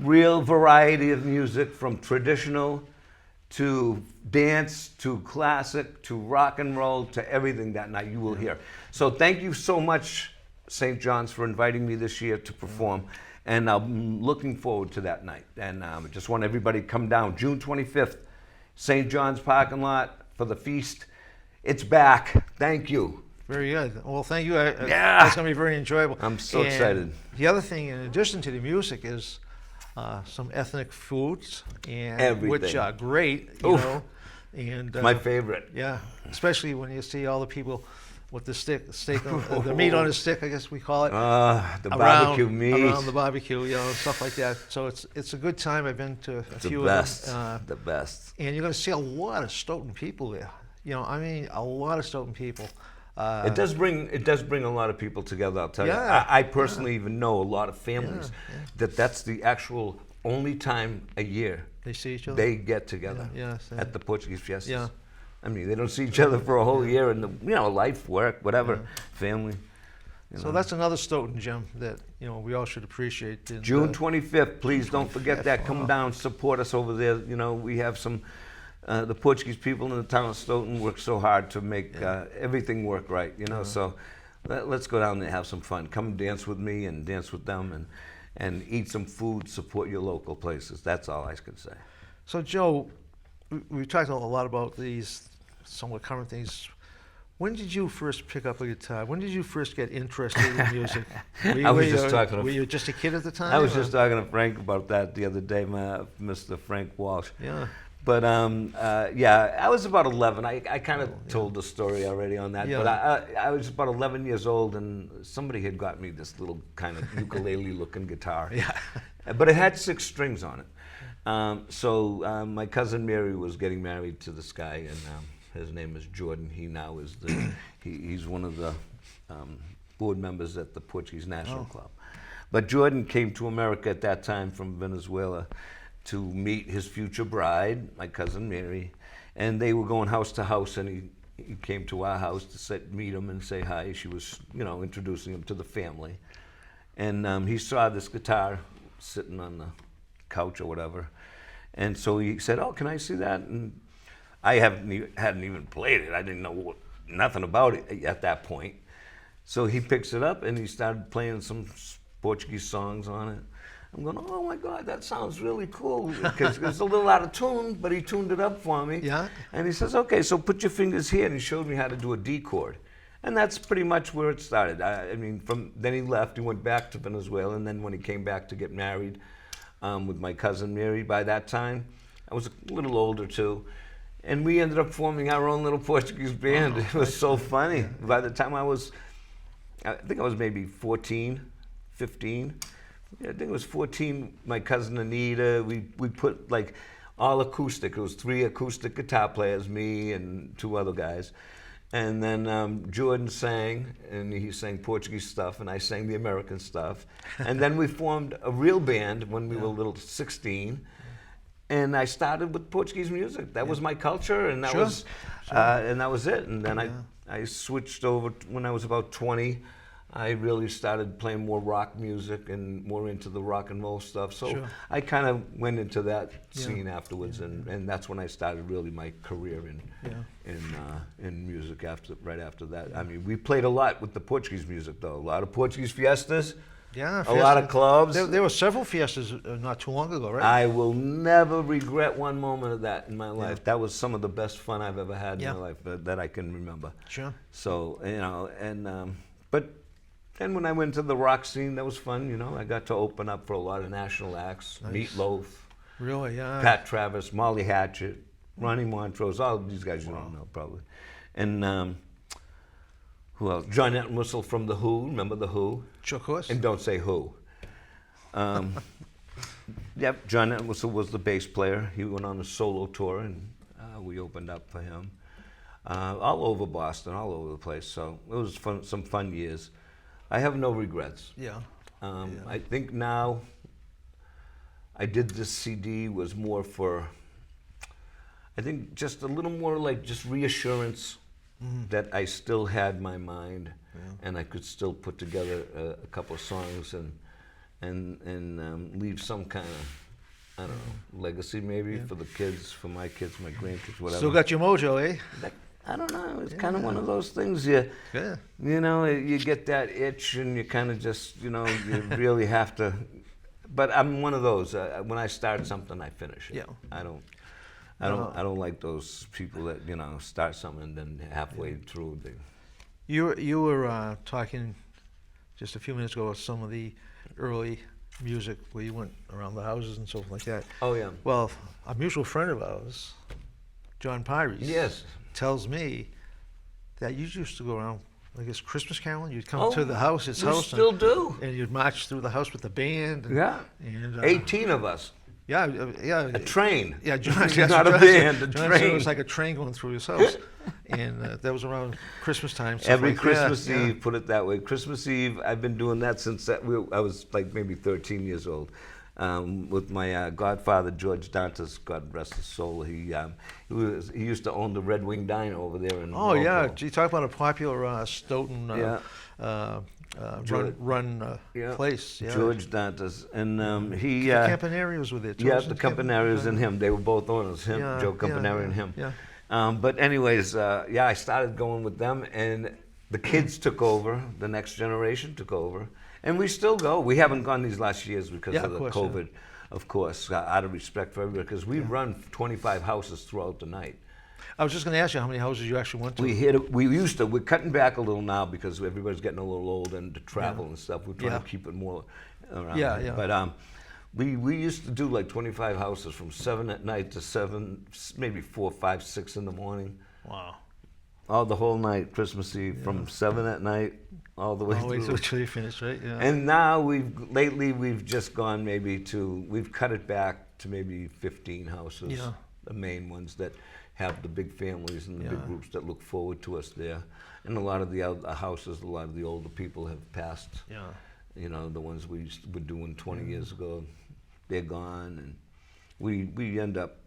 real variety of music, from traditional to dance to classic to rock and roll to everything that night you will hear. So thank you so much, St. John's, for inviting me this year to perform. And I'm looking forward to that night. And I just want everybody to come down June 25th, St. John's parking lot for the feast. It's back. Thank you. Very good. Well, thank you. Yeah. It's going to be very enjoyable. I'm so And excited. The other thing, in addition to the music, is some ethnic foods, and which Everything. are great, you Oof. know. And My favorite. yeah, especially when you see all the people with the steak, the meat on the stick, I guess we call it. The barbecue meat. Around the barbecue, you know, stuff like that. So it's a good time. I've been to a It's the few best. of them. The best. And you're going to see a lot of Stoughton people there. You know, I mean, a lot of Stoughton people. It does bring a lot of people together, I'll tell you. Yeah, I personally even know a lot of families that's the actual only time a year They see each other. they get together Yeah, yes, at the Portuguese fiestas. Yeah. I mean, they don't see each other for a whole year in the, life, work, whatever, family. So that's another Stoughton gem that, you know, we all should appreciate. And, June 25th, please don't forget 25th, that. Come wow. down, support us over there. You know, we have some, the Portuguese people in the town of Stoughton work so hard to make everything work right, you know. So let's go down there and have some fun. Come dance with me and dance with them and eat some food, support your local places. That's all I can say. So, Joe, we've talked a lot about these somewhat current things. When did you first pick up a guitar? When did you first get interested in music? I was just talking to- Were you just a kid at the time? I was or- just talking to Frank about that the other day, Mr. Frank Walsh. Yeah. But yeah, I was about 11. I kind of told the story already on that. Yeah. But I was about 11 years old, and somebody had got me this little kind of ukulele-looking guitar. Yeah. But it had 6 strings on it. So my cousin Mary was getting married to this guy, and his name is Jordan. He now is he's one of the board members at the Portuguese National Club. But Jordan came to America at that time from Venezuela to meet his future bride, my cousin Mary, and they were going house to house, and he came to our house to meet him and say hi. She was, introducing him to the family, and he saw this guitar sitting on the couch or whatever, and so he said, "Oh, can I see that?" And I hadn't even played it. I didn't know nothing about it at that point. So he picks it up and he started playing some Portuguese songs on it. I'm going, oh my God, that sounds really cool. Because it's a little out of tune, but he tuned it up for me. Yeah. And he says, okay, so put your fingers here. And he showed me how to do a D chord. And that's pretty much where it started. I mean, then he left, he went back to Venezuela. And then when he came back to get married with my cousin Mary, by that time, I was a little older too. And we ended up forming our own little Portuguese band. It was so funny. By the time I think I was maybe 14, 15. Yeah, I think it was 14. My cousin Anita, we put like all acoustic. It was 3 acoustic guitar players, me and 2 other guys. And then Jordan sang, and he sang Portuguese stuff, and I sang the American stuff. And then we formed a real band when we were little, 16. And I started with Portuguese music. That was my culture, and that was and that was it. And then I switched over when I was about 20. I really started playing more rock music and more into the rock and roll stuff. So I kind of went into that scene afterwards, and that's when I started really my career in music right after that. I mean, we played a lot with the Portuguese music, though. A lot of Portuguese fiestas. Yeah. A lot of clubs. There were several fiestas not too long ago, right? I will never regret one moment of that in my life. That was some of the best fun I've ever had in my life that I can remember. Sure. So, but then when I went to the rock scene, that was fun. I got to open up for a lot of national acts. Nice. Meatloaf, Really? Yeah. Pat Travis, Molly Hatchet, Ronnie Montrose, all of these guys you don't know probably. And who else? John Entwistle from The Who. Remember The Who? Sure, of course. And don't say who. Yep, John Entwistle was the bass player. He went on a solo tour, and we opened up for him. All over Boston, all over the place. So it was fun, some fun years. I have no regrets. Yeah. I think now I did this CD was more for, I think just a little more like just reassurance that I still had my mind and I could still put together a couple of songs and leave some kind of, I don't know, legacy maybe for the kids, for my kids, my grandkids, whatever. Still got your mojo, eh? I don't know. It's kind of one of those things. You get that itch, and you kind of just, you really have to. But I'm one of those. When I start something, I finish it. Yeah. I don't like those people that start something and then halfway through they. You were talking just a few minutes ago about some of the early music where you went around the houses and stuff like that. Oh yeah. Well, a mutual friend of ours, John Pires, Yes. tells me that you used to go around like it's Christmas caroling. You'd come to the house, his we house, still do. and you'd march through the house with the band. And, Yeah. And 18 of us. Yeah. A train. Yeah, John. Not a band, a John said train. it was like a train going through his house, and that was around Christmas time. stuff Every like Christmas that. Eve, put it that way. Christmas Eve, I've been doing that since I was like maybe 13 years old. With my godfather, George Dantas, God rest his soul. He used to own the Red Wing Diner over there in Oh yeah, Walpole. gee, talk about a popular Stoughton run place. Yeah. George Dantas, and he. The Campanari was with it. Yeah, the Campanari's and him. They were both owners. Him, Yeah, Joe yeah, Campanari yeah, and him. yeah. But anyways, I started going with them, and the kids took over. The next generation took over, and we still go. We haven't gone these last years because Yeah, of the of course, COVID, of course, out of respect for everybody. Because we run 25 houses throughout the night. I was just going to ask you how many houses you actually went to. We're cutting back a little now because everybody's getting a little old and to travel and stuff. We're trying to keep it more around. Yeah, here. yeah. But we used to do like 25 houses from 7 at night to 7, maybe 4, 5, 6 in the morning. Wow. All the whole night, Christmas Eve, from 7 at night all the way Always through. until you finish, right? Yeah. And now we've just gone we've cut it back to maybe 15 houses. Yeah. The main ones that have the big families and the big Yeah. groups that look forward to us there. And a lot of the other houses, a lot of the older people have passed. Yeah. The ones we were doing 20 years ago, they're gone, and we end up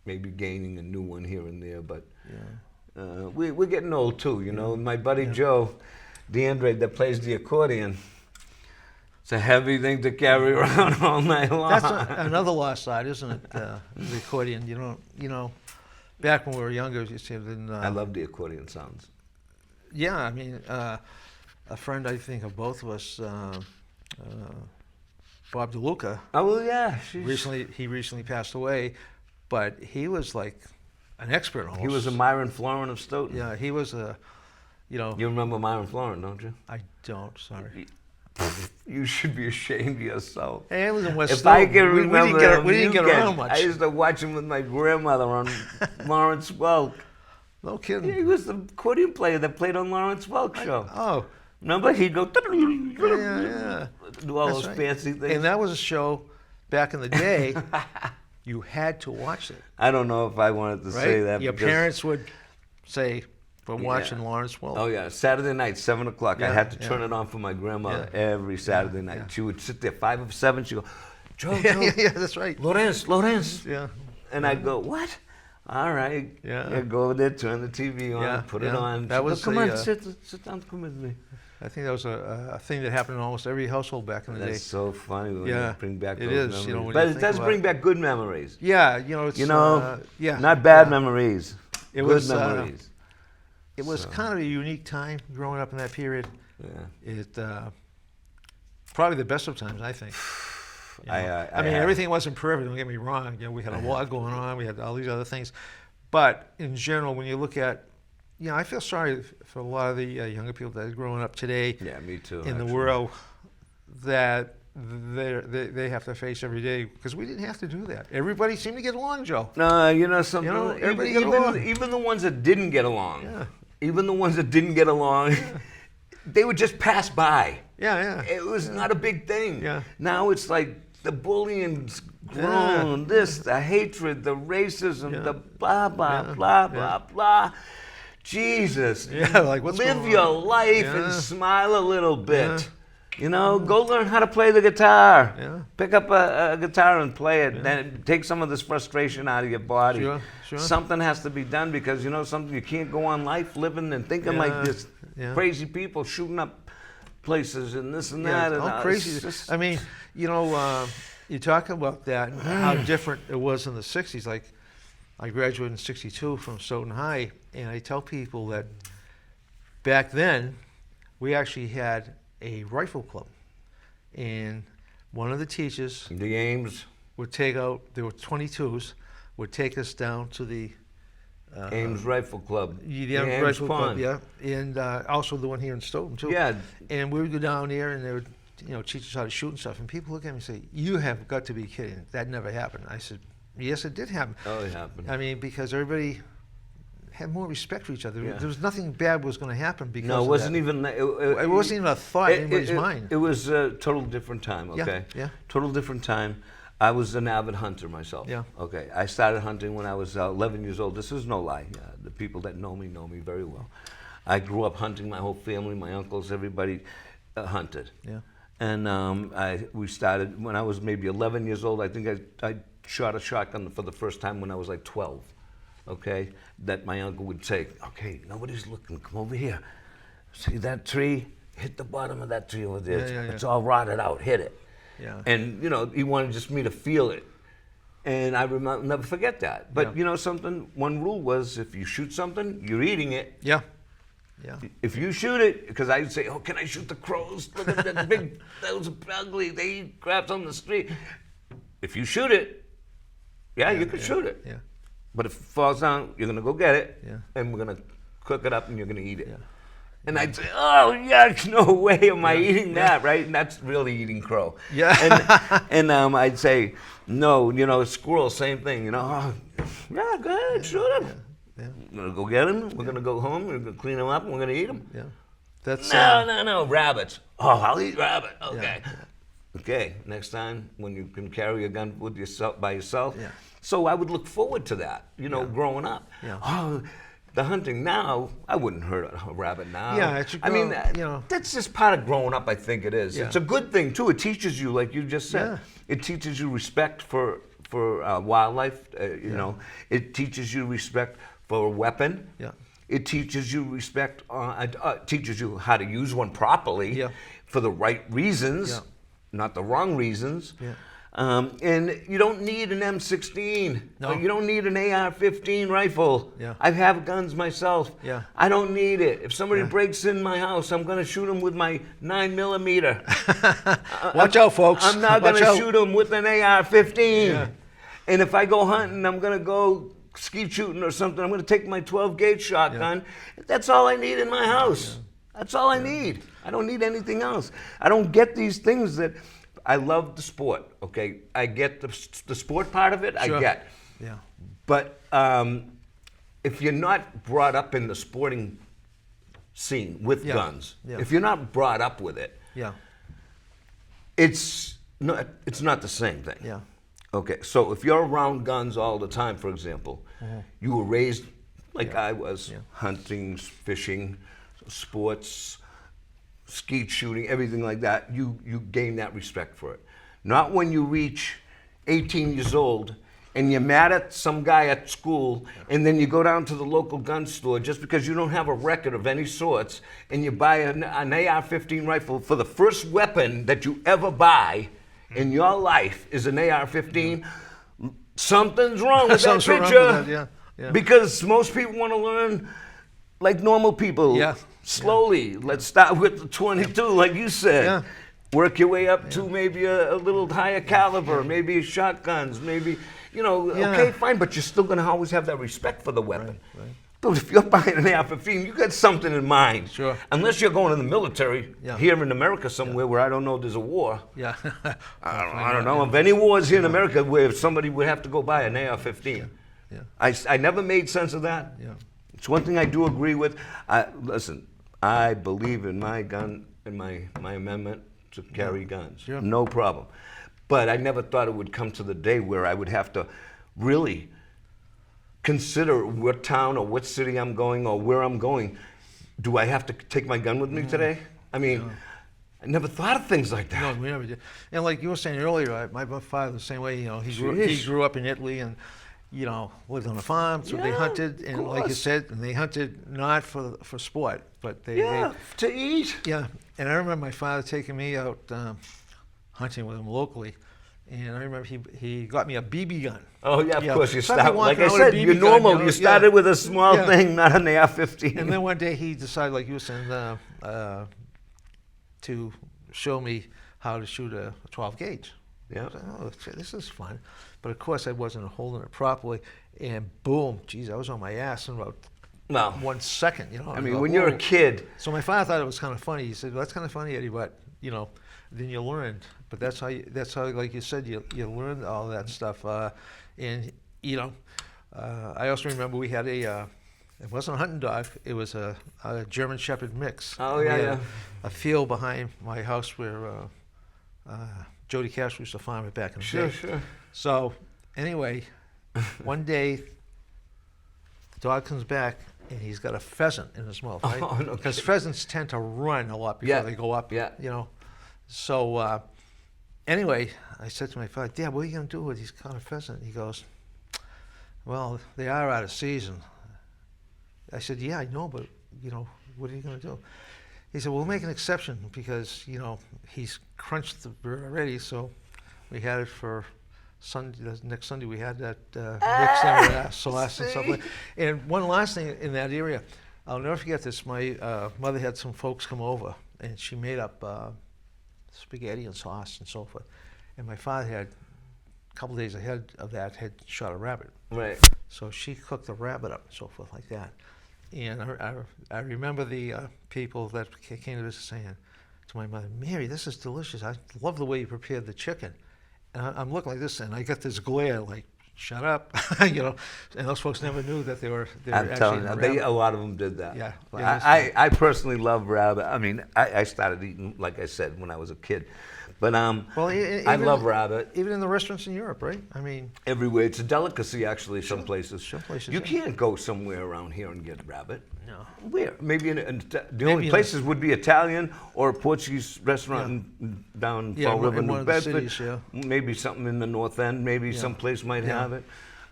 maybe gaining a new one here and there. But we're getting old too, My buddy Joe DeAndre that plays the accordion. It's a heavy thing to carry around all night long. That's another lost side, isn't it? The accordion. Back when we were younger, you said. I love the accordion sounds. Yeah, I mean, a friend I think of both of us, Bob DeLuca. Oh well, yeah. He recently passed away, but he was like an expert almost. He was a Myron Florin of Stoughton. Yeah, he was a. You remember Myron Florin, don't you? I don't. Sorry. You should be ashamed of yourself. Hey, I was in West If Stoughton. I can remember, we didn't get around much. I used to watch him with my grandmother on Lawrence Welk. No kidding. Yeah, he was the accordion player that played on Lawrence Welk's show. Oh. Remember? He'd go Yeah. do all That's those right. fancy things. And that was a show back in the day. You had to watch it. I don't know if I wanted to Right? say that. Your because- parents would say, "We're watching Yeah. Lawrence Welk." Oh yeah, Saturday night, 7 o'clock. I Yeah, had to turn yeah. it on for my grandmother Yeah. every Saturday night. yeah. She would sit there, 5 of 7. She'd go, Joe, Yeah, Joe, yeah, that's right. Lawrence. Yeah. And I'd go, what? All right. Yeah. I'd go over there, turn the TV on, Yeah, put it yeah. on. That She'd go, was come the, on, sit down, come with me. I think that was a thing that happened in almost every household back in the day. That's so funny when Yeah, you bring back it those is, memories. when But you it think does about bring it. back good memories. Yeah, it's yeah, Not bad yeah. memories. It good was, memories. It was So. kind of a unique time growing up in that period. Yeah. It probably the best of times, I think. I mean, have- everything wasn't perfect. Don't get me wrong. We had a war going on. We had all these other things, but in general, when you look at, I feel sorry for a lot of the younger people that are growing up today Yeah, me too. in the actually. world that they have to face every day, because we didn't have to do that. Everybody seemed to get along, Joe. No, you know something. You know, everybody even, get along. even the ones that didn't get along, Yeah. even the ones that didn't get along, they would just pass by. Yeah. It was not a big thing. Yeah. Now it's like the bullying's grown, the hatred, the racism, Yeah. the blah, blah, Yeah. blah, Yeah. blah, blah. Jesus. Yeah, like, what's Live going your on? life Yeah. and smile a little bit. Yeah. You know, go learn how to play the guitar. Yeah. Pick up a guitar and play it. Then take some of this frustration out of your body. Sure. Something has to be done, because something, you can't go on life living and thinking like this. Yeah. Crazy people shooting up places and this and that. And all it's crazy. just- I mean, you talk about that and how different it was in the 60s. Like, I graduated in 62 from Stoughton High, and I tell people that back then, we actually had a rifle club. And one of the teachers the Ames would take out, there were 22s, would take us down to the Ames Rifle Club. the Ames rifle club, Pond. yeah, and also the one here in Stoughton too. Yeah. And we would go down there, and they would, teach us how to shoot and stuff. And people look at me and say, "You have got to be kidding! That never happened." I said, "Yes, it did happen." Oh, it happened. I mean, because everybody had more respect for each other. Yeah. There was nothing bad was going to happen because No, it of wasn't that. even. It wasn't even a thought in anybody's mind. It was a total different time. Yeah, Okay. yeah. Total different time. I was an avid hunter myself. Yeah. Okay. I started hunting when I was 11 years old. This is no lie. The people that know me very well. I grew up hunting. My whole family, my uncles, everybody hunted. Yeah. And we started when I was maybe 11 years old. I think I shot a shotgun for the first time when I was like 12. Okay, that my uncle would say, "Okay, nobody's looking. Come over here. See that tree? Hit the bottom of that tree over there. Yeah. It's all rotted out. Hit it." Yeah. And he wanted just me to feel it, and I remember, never forget that. But Yeah. something. One rule was, if you shoot something, you're eating it. Yeah. Yeah. If you shoot it, because I'd say, "Oh, can I shoot the crows? Look at that big, those are ugly. They eat crabs on the street." If you shoot it, you can shoot it. Yeah. But if it falls down, you're gonna go get it, Yeah. and we're gonna cook it up, and you're gonna eat it. Yeah. And I'd say, "Oh, yuck, no way am I eating that, right?" And that's really eating crow. Yeah. And I'd say, "No, squirrel, same thing. Oh, yeah, go ahead, shoot him. Yeah. We're gonna go get him. We're gonna go home. We're gonna clean him up, and we're gonna eat him." Yeah. That's No, rabbits. Oh, I'll eat rabbit. Okay. Yeah. Okay, next time when you can carry a gun with yourself by yourself. Yeah. So I would look forward to that, growing up. Yeah. Oh, the hunting now, I wouldn't hurt a rabbit now. Yeah, it should I mean, go, that's just part of growing up, I think it is. Yeah. It's a good thing, too. It teaches you, like you just said, it teaches you respect for wildlife, know. It teaches you respect for a weapon. Yeah. It teaches you respect, teaches you how to use one properly Yeah. for the right reasons, Yeah. not the wrong reasons. Yeah. And you don't need an M16. No. You don't need an AR-15 rifle. Yeah. I have guns myself. Yeah. I don't need it. If somebody Yeah. breaks in my house, I'm going to shoot them with my 9mm. Watch out, folks. I'm not Watch going to out. shoot them with an AR-15. Yeah. And if I go hunting, I'm going to go skeet shooting or something. I'm going to take my 12-gauge shotgun. That's all I need in my house. That's all I need. I don't need anything else. I don't get these things that... I love the sport, okay? I get the sport part of it, Sure. I get. Yeah. But if you're not brought up in the sporting scene with guns, if you're not brought up with it, Yeah. it's not the same thing. Yeah. Okay, so if you're around guns all the time, for example, you were raised like I was, hunting, fishing, sports, skeet shooting, everything like that, you gain that respect for it. Not when you reach 18 years old and you're mad at some guy at school and then you go down to the local gun store just because you don't have a record of any sorts and you buy an AR-15 rifle for the first weapon that you ever buy in your life is an AR-15. Something's wrong with that Something's wrong with picture. that, yeah. Because most people want to learn like normal people. Yeah. Slowly. Let's start with the 22, like you said. Yeah. Work your way up to maybe a little higher caliber, maybe shotguns, maybe, Yeah. okay, fine, but you're still going to always have that respect for the weapon. Right. But if you're buying an AR-15, you got something in mind. Sure. Unless you're going in the military Yeah. here in America somewhere where I don't know there's a war. Yeah. I don't know of any wars here in America where somebody would have to go buy an AR-15. Yeah. I never made sense of that. Yeah. It's one thing I do agree with. Listen, I believe in my gun, in my amendment to carry guns. Sure. No problem. But I never thought it would come to the day where I would have to really consider what town or what city I'm going or where I'm going. Do I have to take my gun with me today? I mean, I never thought of things like that. No, we never did. And like you were saying earlier, my father was the same way. You know, he Jeez. grew up in Italy and, you know, lived on a farm. So they Yeah, hunted, of and like you course. said, and they hunted not for sport, but they To eat. yeah. And I remember my father taking me out hunting with him locally, and I remember he got me a BB gun. Oh yeah, of Yeah, course. You so I'd be start, like walking I around with a said, BB you're gun, normal. you know, You started yeah. with a small Yeah. thing, not an AR-15. And then one day he decided, like you were saying, to show me how to shoot a 12 gauge. Yeah. I was like, oh, shit, this is fun. But of course, I wasn't holding it properly. And boom, geez, I was on my ass in about Well, 1 second. You know, I mean, when you're a kid, So my father thought it was kind of funny. He said, well, "That's kind of funny, Eddie, but you know, then you learned." But that's how, like you said, you learn all that stuff. And you know, I also remember we had it wasn't a hunting dog. It was a German Shepherd mix. Oh, We yeah, had yeah. A field behind my house where Jody Cash used to farm it back in the sure, day. sure. So anyway, one day the dog comes back and he's got a pheasant in his mouth, right? Oh, no Because kidding. pheasants tend to run a lot before Yeah, they go up. yeah. You know. So anyway, I said to my father, "Dad, what are you going to do with these kind of pheasant?" He goes, "Well, they are out of season." I said, "Yeah, I know, but you know, what are you going to do?" He said, "We'll make an exception because you know he's crunched the bird already, so we had it for Sunday. Next Sunday we had that mixed in with sauce and stuff like." And one last thing in that area, I'll never forget this. My mother had some folks come over, and she made up spaghetti and sauce and so forth. And my father had a couple days ahead of that had shot a rabbit. Right. So she cooked the rabbit up and so forth like that. And I remember the people that came to visit saying to my mother, "Mary, this is delicious. I love the way you prepared the chicken." And I'm looking like this, and I got this glare like, "Shut up," you know. And those folks never knew that they were I'm actually telling you, rabbit. a lot of them did that. Yeah. I personally love rabbit. I mean, I started eating, like I said, when I was a kid. But Well, I love rabbit. Even in the restaurants in Europe, right? I mean, Everywhere. It's a delicacy, actually, some places. Some places, You yeah. can't go somewhere around here and get rabbit. no. Where? Maybe the Maybe only in places would be Italian or a Portuguese restaurant down Yeah, Fall in River, one New of the Bedford. cities, yeah. Maybe something in the North End. Maybe Yeah. some place might Yeah. have it.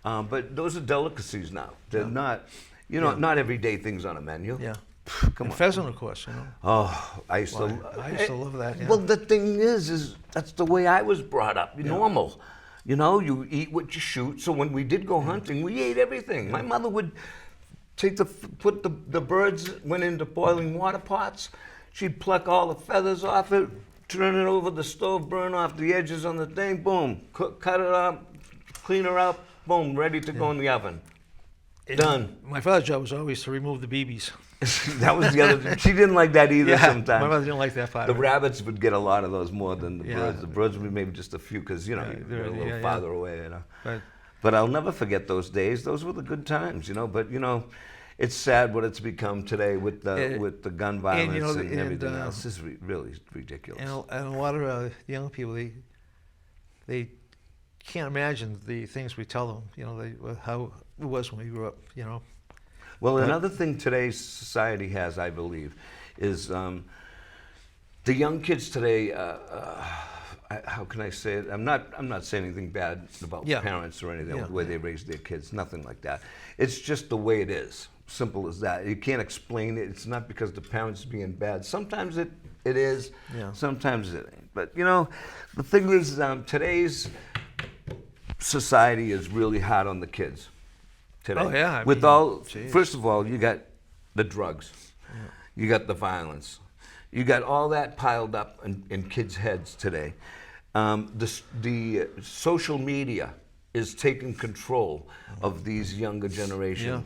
But those are delicacies now. They're Yeah. not, you know, Yeah. not everyday things on a menu. Yeah. Come And on. pheasant, of course, you know. Oh, I used Well, to. I used to love that, yeah. Well, the thing is that's the way I was brought up. Normal, you know. You eat what you shoot. So when we did go hunting, we ate everything. My mother would put the birds went into boiling water pots. She'd pluck all the feathers off it, turn it over the stove, burn off the edges on the thing. Boom, cut it up, clean her up. Boom, ready to go in the oven. Done. My father's job was always to remove the BBs. That was the other. She didn't like that either. Sometimes my mother didn't like that part. the of it. rabbits would get a lot of those more than the Yeah. birds. The birds would maybe just a few because you know Yeah, you're a little yeah, yeah. farther away. You know. But But I'll never forget those days. Those were the good times, you know. But you know, it's sad what it's become today with the gun violence you know, and and, everything else. It's really ridiculous. and a lot of young people, they can't imagine the things we tell them. You know, how it was when we grew up. You know. Well, another thing today's society has, I believe, is the young kids today. How can I say it? I'm not saying anything bad about Yeah. parents or anything, Yeah. the way they raise their kids, nothing like that. It's just the way it is. Simple as that. You can't explain it. It's not because the parents are being bad. Sometimes it is. Yeah. Sometimes it ain't. But you know, the thing is, today's society is really hard on the kids today. Oh, yeah, I With mean, all, geez. first of all, you got the drugs, you got the violence, you got all that piled up in kids' heads today. The social media is taking control of these younger generation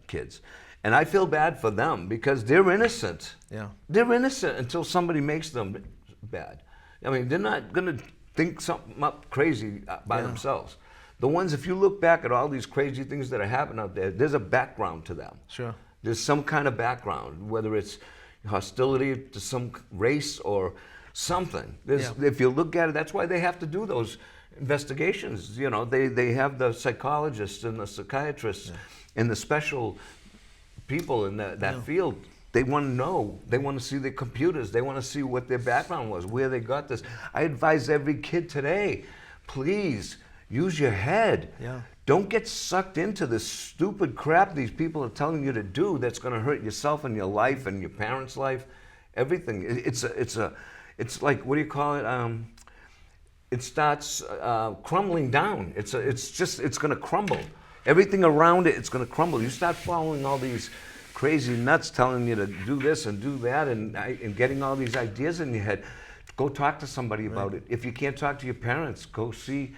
kids. And I feel bad for them because they're innocent. Yeah. They're innocent until somebody makes them bad. I mean, they're not going to think something up crazy by themselves. The ones, if you look back at all these crazy things that are happening out there, there's a background to them. Sure. There's some kind of background, whether it's hostility to some race or something. If you look at it, that's why they have to do those investigations. You know, they have the psychologists and the psychiatrists and the special people in that field. They want to know. They want to see the computers. They want to see what their background was, where they got this. I advise every kid today, please use your head. Yeah. Don't get sucked into this stupid crap these people are telling you to do that's going to hurt yourself and your life and your parents' life, everything. It's like, what do you call it? It starts crumbling down. It's going to crumble. Everything around it, it's going to crumble. You start following all these crazy nuts telling you to do this and do that and getting all these ideas in your head. Go talk to somebody about it. If you can't talk to your parents, go see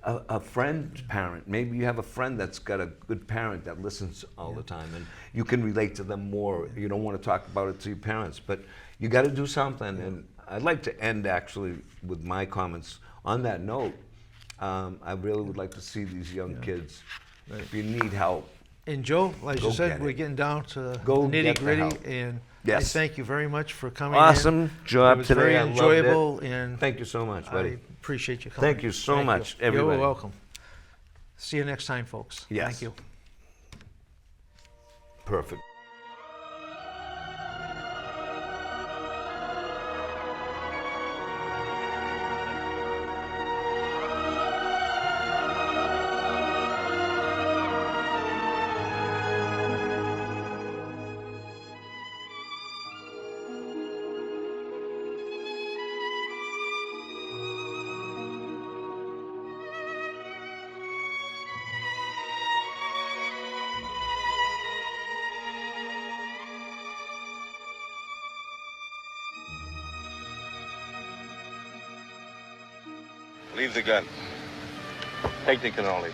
a friend's parent. Maybe you have a friend that's got a good parent that listens all the time and you can relate to them more. You don't want to talk about it to your parents, but you got to do something. And I'd like to end actually with my comments on that note. I really would like to see these young kids. If you need help. And Joe, as Go you said, get we're it. getting down to the Go get the nitty-gritty, help. and Yes. I thank you very much for coming Awesome in. job It was today. very I loved enjoyable, it. and Thank you so much, I buddy. appreciate you coming. Thank you so much, You're everybody. welcome. See you next time, folks. Yes. Thank you. Perfect. Leave the gun. Take the cannoli.